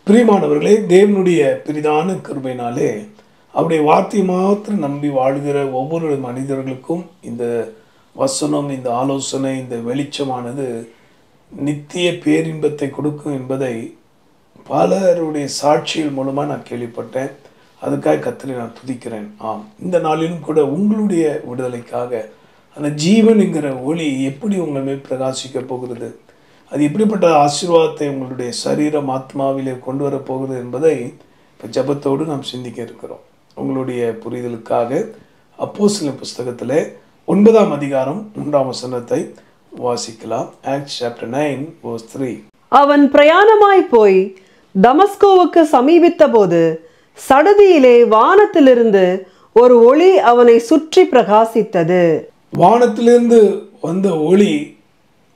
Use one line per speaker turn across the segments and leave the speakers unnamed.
பிரியமானவர்களே, தேவனுடைய பெரிதான கிருபையினாலே அவருடைய வார்த்தை மாத்திரம் நம்பி வாழ்கிற ஒவ்வொரு மனிதர்களுக்கும் இந்த வசனம், இந்த ஆலோசனை, இந்த வெளிச்சமானது நித்திய பேரின்பத்தை கொடுக்கும் என்பதை பலருடைய சாட்சிகள் மூலமாக நான் கேள்விப்பட்டேன். அதுக்காக கர்த்தரை நான் துதிக்கிறேன். ஆம், இந்த நாளிலும் கூட உங்களுடைய விடுதலைக்காக அந்த ஜீவன் என்கிற ஒளி எப்படி உங்கள் மேல் பிரகாசிக்க போகிறது, அது எப்படிப்பட்ட ஆசீர்வாதத்தை உங்களுடைய சரீரம் ஆத்மாவிலே கொண்டு வரப்போகிறது என்பதை இப்போ ஜபத்தோடு நாம் சிந்திக்க இருக்கிறோம். உங்களுடைய புரிதலுக்காக அப்போஸ்தலர் புஸ்தகத்தில் 9ஆம் அதிகாரம் 3ஆம் வசனத்தை வாசிக்கலாம். Acts chapter 9 verse 3.
அவன் பிரயாணமாய் போய் தமஸ்கோவுக்கு சமீபித்த போது சடதியிலே வானத்திலிருந்து ஒரு ஒளி அவனை சுற்றி பிரகாசித்தது.
வானத்திலிருந்து வந்த ஒளி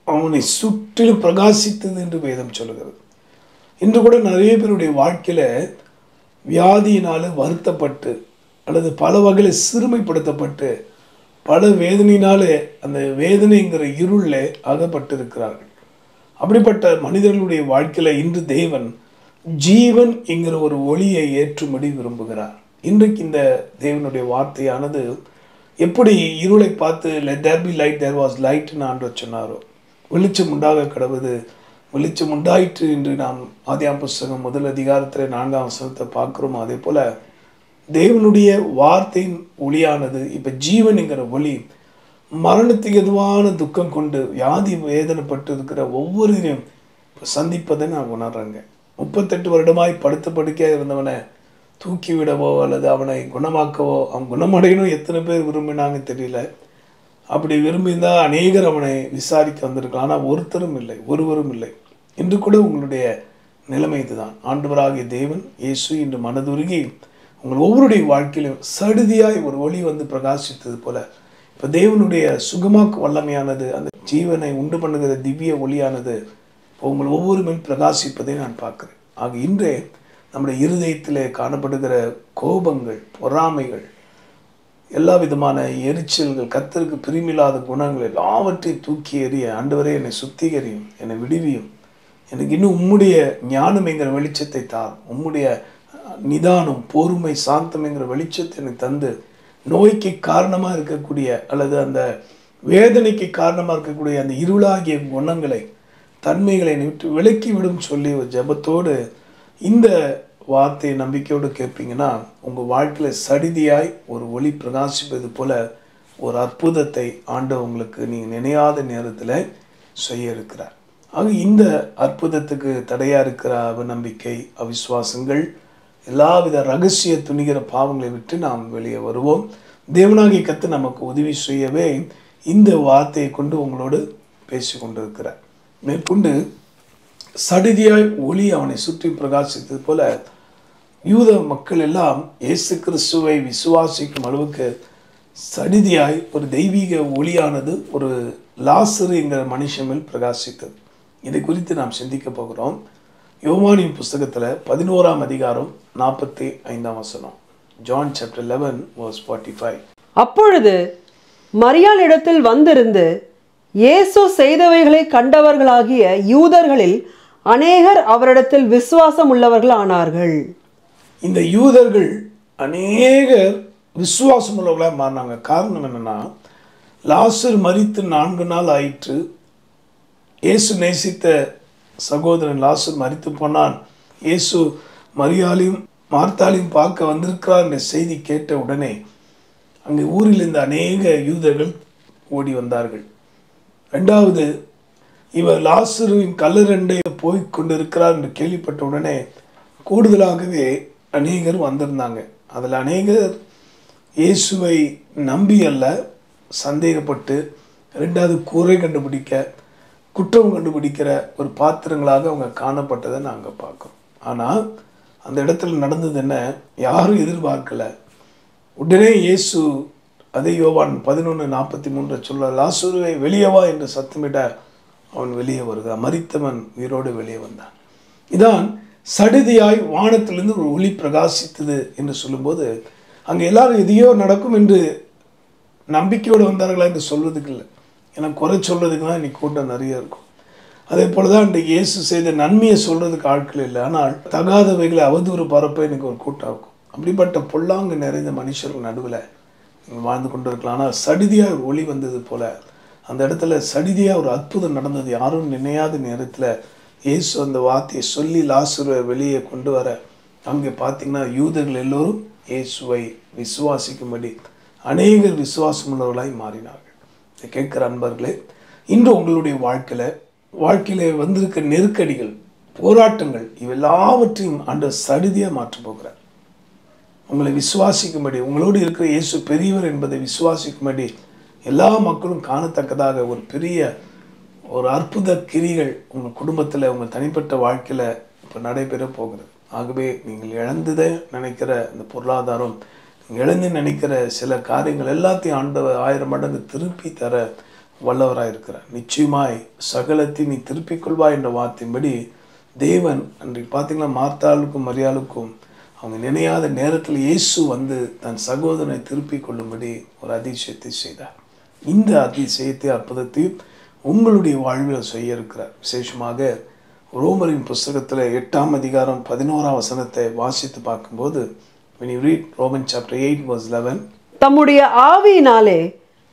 அவனை சுற்றிலும் பிரகாசித்தது என்று வேதம் சொல்லுகிறது. இன்று கூட நிறைய பேருடைய வாழ்க்கையில் வியாதியினால் வருத்தப்பட்டு அல்லது பல வகையில் சிறுமைப்படுத்தப்பட்டு பல வேதனையினாலே அந்த வேதனைங்கிற இருளில் அகப்பட்டு இருக்கிறார்கள். அப்படிப்பட்ட மனிதர்களுடைய வாழ்க்கையில் இன்று தேவன் ஜீவன் என்கிற ஒரு ஒளியை ஏற்றும்படி விரும்புகிறார். இன்றைக்கு இந்த தேவனுடைய வார்த்தையானது எப்படி இருளை பார்த்து let there be light, there was light ன்னு ஆண்டவர் சொன்னாரோ, வெளிச்சம் உண்டாக கடவுது, வெளிச்சம் உண்டாயிற்று என்று நாம் ஆதியாகமம் புஸ்தகம் 1 அதிகாரத்தில் 4ஆம் வசனத்தை பார்க்குறோம். அதே போல தேவனுடைய வார்த்தையின் ஒளியானது இப்போ ஜீவன் என்கிற ஒளி மரணத்துக்கு எதுவான துக்கம் கொண்டு வியாதி வேதனைப்பட்டு இருக்கிற ஒவ்வொருவரையும் இப்போ சந்திப்பதை நான் உணர்றேங்க. 38 வருடமாய் படுத்த படுக்கையாக இருந்தவனை தூக்கி விடவோ அல்லது அவனை குணமாக்கவோ, அவன் குணமடையணும் எத்தனை பேர் விரும்பினாங்க தெரியல. அப்படி விரும்பியிருந்தால் அநேகர் அவனை விசாரிக்க வந்திருக்கலாம். ஆனால் ஒருவரும் இல்லை. இன்று கூட உங்களுடைய நிலைமை இதுதான். ஆண்டவராகிய தேவன் இயேசு இன்று மனதுருகி உங்கள் ஒவ்வொருடைய வாழ்க்கையிலும் சடுதியாய் ஒரு ஒளி வந்து பிரகாசித்தது போல இப்போ தேவனுடைய சுகமாக்கு வல்லமையானது, அந்த ஜீவனை உண்டு பண்ணுகிற திவ்ய ஒளியானது இப்போ உங்கள் ஒவ்வொரு மேல் பிரகாசிப்பதை நான் பார்க்குறேன். ஆக இன்றே நம்முடைய இருதயத்தில் காணப்படுகிற கோபங்கள், பொறாமைகள், எல்லா விதமான எரிச்சல்கள், கர்த்தருக்கு பிரியமில்லாத குணங்கள் எல்லாவற்றையும் தூக்கி எறிய, ஆண்டவரே என்னை சுத்திகரியும், என்னை விடுவியும், எனக்கு இன்னும் உம்முடைய ஞானம் என்கிற வெளிச்சத்தை தார், உம்முடைய நிதானம், பொறுமை, சாந்தம் என்கிற வெளிச்சத்தை எனக்கு தந்து நோய்க்கு காரணமாக இருக்கக்கூடிய அல்லது அந்த வேதனைக்கு காரணமாக இருக்கக்கூடிய அந்த இருளாகிய குணங்களை, தன்மைகளை விட்டு விலக்கி விடும் சொல்லி ஒரு ஜபத்தோடு இந்த வார்த்தையை நம்பிக்கையோடு கேட்பீங்கன்னா உங்கள் வாழ்க்கையில் சடிதியாய் ஒரு ஒளி பிரகாசிப்பது போல ஒரு அற்புதத்தை ஆண்டவர் உங்களுக்கு நீங்கள் நினையாத நேரத்தில் செய்ய இருக்கிறார். ஆக இந்த அற்புதத்துக்கு தடையாக இருக்கிற அவநம்பிக்கை, அவிசுவாசங்கள், எல்லாவித ரகசிய துணிகிற பாவங்களை விட்டு நாம் வெளியே வருவோம். தேவனாகிய கர்த்தர் நமக்கு உதவி செய்யவே இந்த வார்த்தையை கொண்டு உங்களோடு பேசி கொண்டிருக்கிறார். மேற்கொண்டு சடிதியாய் ஒளி அவனை சுற்றி பிரகாசித்தது போல யூத மக்கள் எல்லாம் இயேசு கிறிஸ்துவை விசுவாசிக்கும் அளவுக்கு சடிதியாய் ஒரு தெய்வீக ஒளியானது ஒரு லாசரு என்கிற மனுஷன் மேல் பிரகாசித்தது. இதை குறித்து நாம் சிந்திக்க போகிறோம். யோவானின் புஸ்தகத்தில் 11ஆம் அதிகாரம் 45ஆம் வசனம். John chapter 11 verse 45.
அப்பொழுது மரியாள் இடத்தில் வந்திருந்து இயேசு செய்தவைகளை கண்டவர்களாகிய யூதர்களில் அநேகர் அவரிடத்தில் விசுவாசம் உள்ளவர்கள் ஆனார்கள்.
இந்த யூதர்கள் அநேகர் விசுவாசம் உள்ளவர்களாக மாறினாங்க. காரணம் என்னன்னா, லாசர் மரித்து 4 நாள் ஆயிற்று. இயேசு நேசித்த சகோதரன் லாசர் மரித்து போனான். இயேசு மரியாளையும் மார்த்தாளையும் பார்க்க வந்திருக்கிறார் என்ற செய்தி கேட்ட உடனே அங்கே ஊரில் இருந்த அநேக யூதர்கள் ஓடி வந்தார்கள். 2வது, இவர் லாசருவின் கல்லறைண்டை போய் கொண்டிருக்கிறார் என்று கேள்விப்பட்ட உடனே கூடுதலாகவே அநேகர் வந்திருந்தாங்க. அதில் அநேகர் இயேசுவை நம்பி அல்ல, சந்தேகப்பட்டு, 2வது குறை கண்டுபிடிக்க, குற்றம் கண்டுபிடிக்கிற ஒரு பாத்திரங்களாக அவங்க காணப்பட்டதை நாங்கள் பார்க்குறோம். ஆனால் அந்த இடத்துல நடந்தது என்ன, யாரும் எதிர்பார்க்கலை. உடனே இயேசு அதே யோவான் 11:43 சொல்ல, லாசருவை வெளியவா என்று சத்தமிட அவன் வெளியே வருகிறான். மரித்தவன் உயிரோடு வெளியே வந்தான். இதான் சடுதியாய் வானத்திலிருந்து ஒரு ஒளி பிரகாசித்தது என்று சொல்லும்போது அங்கே எல்லாரும் எதையோ நடக்கும் என்று நம்பிக்கையோடு வந்தார்களா என்று சொல்வதுக்கு இல்லை, ஏன்னா குறை சொல்வதுக்கு தான் இன்னைக்கு கூட்டம் நிறைய இருக்கும். அதே போலதான் இன்றைக்கு இயேசு செய்த நன்மையை சொல்றதுக்கு ஆட்கள் இல்லை, ஆனால் தகாதவைகளை அவதூறு பரப்ப எனக்கு ஒரு கூட்டம் இருக்கும். அப்படிப்பட்ட பொல்லாங்கு நிறைந்த மனுஷர்கள் நடுவில் நீங்கள் வாழ்ந்து கொண்டு இருக்கலாம். ஆனால் சடிதியாக ஒரு ஒளி வந்தது போல அந்த இடத்துல சடிதியாக ஒரு அற்புதம் நடந்தது. யாரும் நினையாத நேரத்தில் இயேசு அந்த வார்த்தையை சொல்லி லாசருவை வெளியே கொண்டு வர அங்கே பார்த்தீங்கன்னா யூதர்கள் எல்லோரும் இயேசுவை விசுவாசிக்கும்படி அநேகர் விசுவாசம் உள்ளவர்களாய் மாறினார்கள். இதை கேட்குற அன்பர்களே, இன்று உங்களுடைய வாழ்க்கையில வந்திருக்க நெருக்கடிகள், போராட்டங்கள் இவெல்லாவற்றையும் ஆண்டவர் சடிதியாக மாற்றப் போகிறார். உங்களை விசுவாசிக்கும்படி, உங்களோடு இருக்கிற இயேசு பெரியவர் என்பதை விசுவாசிக்கும்படி எல்லா மக்களும் காணத்தக்கதாக ஒரு அற்புத கிரிகள் உங்கள் குடும்பத்தில், உங்கள் தனிப்பட்ட வாழ்க்கையில் இப்போ நடைபெற போகிறது. ஆகவே நீங்கள் இழந்ததை நினைக்கிற இந்த பொருளாதாரம், நீங்கள் இழந்து நினைக்கிற சில காரியங்கள் எல்லாத்தையும் ஆண்டவர் 1000 மடங்கு திருப்பி தர வல்லவராக இருக்கிறார். நிச்சயமாய் சகலத்தை நீ திருப்பிக் கொள்வாய் என்ற வார்த்தையின்படி தேவன் அன்றைக்கு பார்த்தீங்கன்னா மார்த்தாளுக்கும் மரியாளுக்கும் அவங்க நினையாத நேரத்தில் இயேசு வந்து தன் சகோதரனை திருப்பிக் கொள்ளும்படி ஒரு அதிசயத்தை செய்தார். இந்த அதிசயத்தை அற்புதத்தையும் உங்களுடைய வாழ்வில் செய்ய இருக்கிறார். விசேஷமாக ரோமரின் புஸ்தகத்தில் 8ஆம் அதிகாரம் 11ஆம் வசனத்தை வாசித்து பார்க்கும்போது, when you read Romans chapter 8 verse 11,
தம்முடைய ஆவியினாலே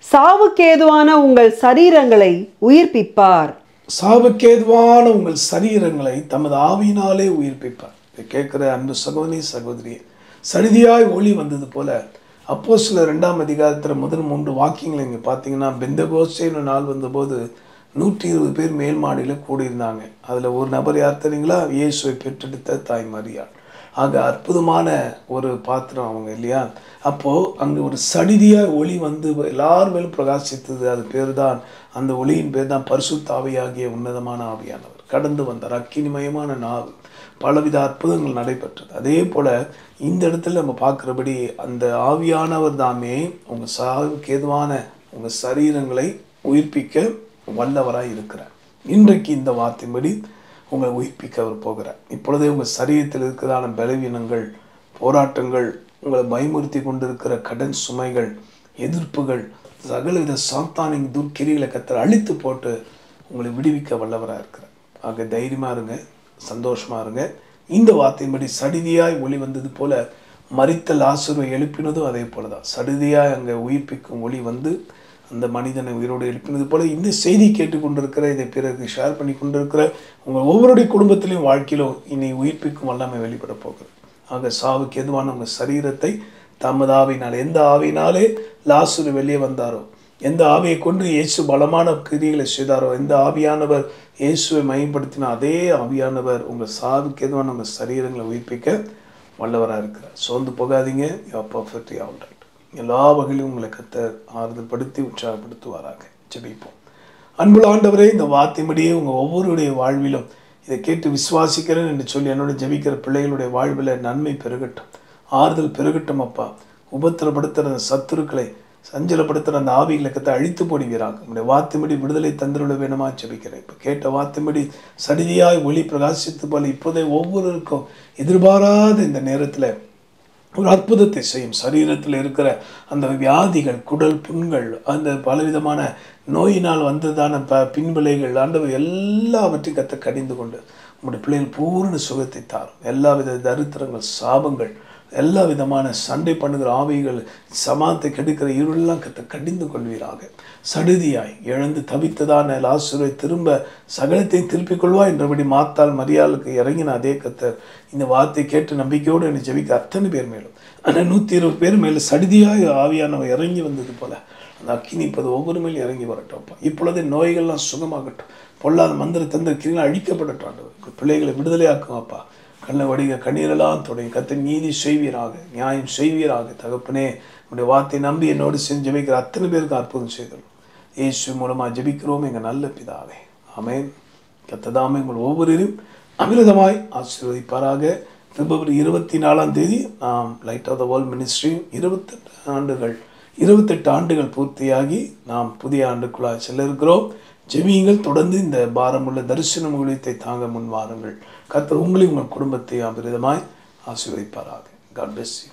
சாவுக்கேதுவான உங்கள் சரீரங்களை உயிர்ப்பிப்பார்.
சாவுக்கேதுவான உங்கள் சரீரங்களை தமது ஆவியினாலே உயிர்ப்பிப்பார். இதை கேட்கிற அன்பு சகோதரியே, சடிதியாய் ஒளி வந்தது போல அப்போஸ்தலர் 2ஆம் அதிகாரத்தில் முதல் 3 வாக்கியங்களை இங்கே பார்த்தீங்கன்னா, பெந்தகோஸ்தே நாள் வந்தபோது 120 பேர் மேல் மாடியில் கூடியிருந்தாங்க. அதில் ஒரு நபர் யார் தெரியுங்களா? இயேசுவை பெற்றெடுத்த தாய் மரியாள். ஆக அற்புதமான ஒரு பாத்திரம் அவங்க இல்லையா? அப்போது அங்கே ஒரு சடிதியாக ஒளி வந்து எல்லார் மேலும் பிரகாசித்தது. அது பேர் தான், அந்த ஒளியின் பேர் தான் பரிசுத்த ஆவியாகிய உன்னதமான ஆவியானவர். கடந்து வந்தார். அக்கினிமயமான நாவு, பலவித அற்புதங்கள் நடைபெற்றது. அதே போல் இந்த இடத்துல நம்ம பார்க்குறபடி அந்த ஆவியானவர் தாமே உங்கள் சாவுக்கு ஏதுவான உங்கள் சரீரங்களை உயிர்ப்பிக்க வல்லவராய் இருக்கிறார். இன்றைக்கு இந்த வார்த்தையின்படி உங்களை உயிர்ப்பிக்க அவர் போகிறார். இப்பொழுதே உங்கள் சரீரத்தில் இருக்கிறதான பலவீனங்கள், போராட்டங்கள், உங்களை பயமுறுத்தி கொண்டிருக்கிற கடன் சுமைகள், எதிர்ப்புகள், சகலவித சாத்தானின் துர்க்கிரிகளை கர்த்தர் அழித்து போட்டு உங்களை விடுவிக்க வல்லவராக இருக்கிறார். ஆக தைரியமாக இருங்க, சந்தோஷமாக இருங்க. இந்த வார்த்தையின்படி சடிதியாய் ஒளி வந்தது போல மரித்த லாசருவை எழுப்பினதும் அதே போல தான் சடிதியாய் அங்கே உயிர்ப்பிக்கும் ஒளி வந்து அந்த மனிதனை உயிரோடு எழுப்பினது போல இந்த செய்தி கேட்டுக்கொண்டிருக்கிற, இதை பிறகு ஷேர் பண்ணி கொண்டிருக்கிற உங்கள் ஒவ்வொருடைய குடும்பத்திலையும் வாழ்க்கையிலும் இனி உயிர்ப்பிக்கும் வல்லமை வெளிப்பட போகிறது. ஆக சாவுக்கு எதுவான உங்கள் சரீரத்தை தமது ஆவியினால், எந்த ஆவியினாலே லாசரு வெளியே வந்தாரோ, எந்த ஆவியை கொண்டு இயேசு பலமான கிரியைகளை செய்தாரோ, எந்த ஆவியானவர் இயேசுவை மையப்படுத்தினா அதே ஆவியானவர் உங்கள் சாவுக்கு எதுவான உங்கள் சரீரங்களை உயிர்ப்பிக்க வல்லவராக இருக்கிறார். சோர்ந்து போகாதீங்க. You are perfectly all right. எல்லா வகையிலும் உங்களை கர்த்தர் ஆறுதல் படுத்தி உற்சாகப்படுத்துவாராக. ஜெபிப்போம். அன்புள்ள ஆண்டவரே, இந்த வார்த்தையின்படியே உங்கள் ஒவ்வொருடைய வாழ்விலும் இதை கேட்டு விசுவாசிக்கிறேன் என்று சொல்லி என்னோட ஜெபிக்கிற பிள்ளைகளுடைய வாழ்வில் நன்மை பெருகட்டும், ஆறுதல் பெருகட்டும். அப்பா, உபத்திரப்படுத்துகிற அந்த சத்துருக்களை, சஞ்சலப்படுத்துகிற அந்த ஆவிகளை கத்தை அழித்து போடுவீராக. உங்களுடைய வார்த்தையின்படி விடுதலை தந்துள்ள வேணுமா ஜெபிக்கிறேன். இப்போ கேட்ட வார்த்தையின்படி சடிதியாய் ஒளி பிரகாசித்து போல இப்போதே ஒவ்வொருவருக்கும் எதிர்பாராத இந்த நேரத்தில் ஒரு அற்புதத்தை செய்யும். சரீரத்தில் இருக்கிற அந்த வியாதிகள், குடல் புண்கள், அந்த பலவிதமான நோயினால் வந்ததான பின்விளைகள், ஆண்டவர் எல்லாவற்றையும் கத்த கடிந்து கொண்டு உங்களுடைய பிள்ளைகள் பூர்ண சுகத்தை தாரும். எல்லா வித தரித்திரங்கள், சாபங்கள், எல்லா விதமான சண்டை பண்ணுகிற ஆவிகள், சமாதத்தை கெடுக்கிற இருளெல்லாம் கத்த கடிந்து கொள்வீராக. சடுதியாய் இழந்து தவித்ததான லாசருவை திரும்ப சகலத்தையும் திருப்பிக் கொள்வா என்றபடி மாத்தாள் மரியாளுக்கு இறங்கின அதே கத்தர் இந்த வார்த்தை கேட்டு நம்பிக்கையோடு என்னை ஜெபிக்க அத்தனை பேர் மேலும், ஆனால் 120 பேர் மேலே சடுதியாய் ஆவியானவர் இறங்கி வந்தது போல அந்த அக்கினி இப்போது ஒவ்வொரு மேலும் இறங்கி வரட்டோம்ப்பா. இப்பொழுது நோய்கள்லாம் சுகமாகட்டும், பொல்லாத மந்திர தந்திர கிரிகள் அழிக்கப்படட்டும். பிள்ளைகளை விடுதலையாக்கும் அப்பா. கண்ணை வடிக கண்ணீரெல்லாம் தொடங்கி கர்த்தர் நீதி செய்வீராக, நியாயம் செய்வீராக. தகப்பனே, உடைய வார்த்தை நம்பி என்னோடு செஞ்சு ஜெபிக்கிற அத்தனை பேருக்கு அற்புதம் செய்தோம். இயேசு மூலமாக ஜெபிக்கிறோம் எங்கள் நல்ல பிதாவே. ஆமென். கர்த்தர் உங்கள் ஒவ்வொருவரையும் அமிர்தமாய் ஆசீர்வதிப்பாராக. பிப்ரவரி 24ஆம் தேதி நாம் light of the world ministry 28 ஆண்டுகள் பூர்த்தியாகி நாம் புதிய ஆண்டுக்குள்ளாக செல்ல இருக்கிறோம். ஜெபியுங்கள். தொடர்ந்து இந்த பாரமுள்ள தரிசன ஊழியத்தை தாங்க முன் வாருங்கள். கர்த்தர் உங்களையும் உங்கள் குடும்பத்தை அபிரிதமாய் ஆசீர்வதிப்பாராக. God bless you.